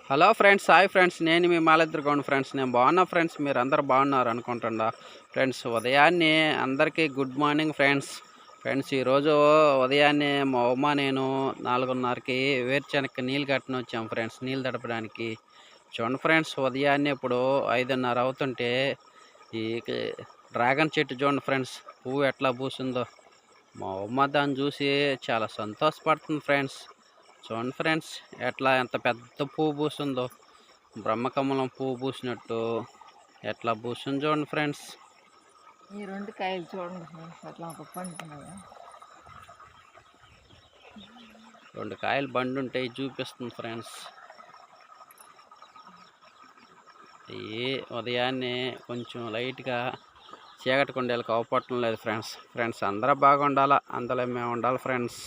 Hello friends, hi friends. నేను మీ మాలెద్దరుగౌండ్ friends. నేను బాగున్నా ఫ్రెండ్స్. మీరు అందరు బాగున్నారు అనుకుంటుండా ఫ్రెండ్స్. ఉదయాన్నే అందరికీ గుడ్ మార్నింగ్ ఫ్రెండ్స్. ఈరోజు ఉదయాన్నే మా అమ్మ నేను 4:30కి వేరుశనగకి నీళ్ళు కట్టిన వచ్చాం ఫ్రెండ్స్, నీళ్ళు తడపడానికి. చూడండి ఫ్రెండ్స్, ఉదయాన్నే ఇప్పుడు 5:30 అవుతుంటే ఈ డ్రాగన్ చెట్టు చూడండి ఫ్రెండ్స్, పువ్వు ఎట్లా పూసిందో. మా అమ్మ దాన్ని చూసి చాలా సంతోషపడుతుంది ఫ్రెండ్స్. చూడండి ఫ్రెండ్స్, ఎంత పెద్ద పువ్వు పూసిందో, బ్రహ్మకమలం పువ్వు పూసినట్టు ఎట్లా పూసింది చూడండి ఫ్రెండ్స్. ఈ 2 కాయలు చూడండి ఫ్రెండ్స్, అట్లా ఒక పండుతున్నాయి. 2 కాయలు బండి ఉంటాయి చూపిస్తుంది ఫ్రెండ్స్. ఇవి ఉదయాన్నే కొంచెం లైట్గా చీకటి కొండలకు అవపట్టడం లేదు ఫ్రెండ్స్. అందరూ బాగుండాలా, అందులో మేము ఉండాలి ఫ్రెండ్స్.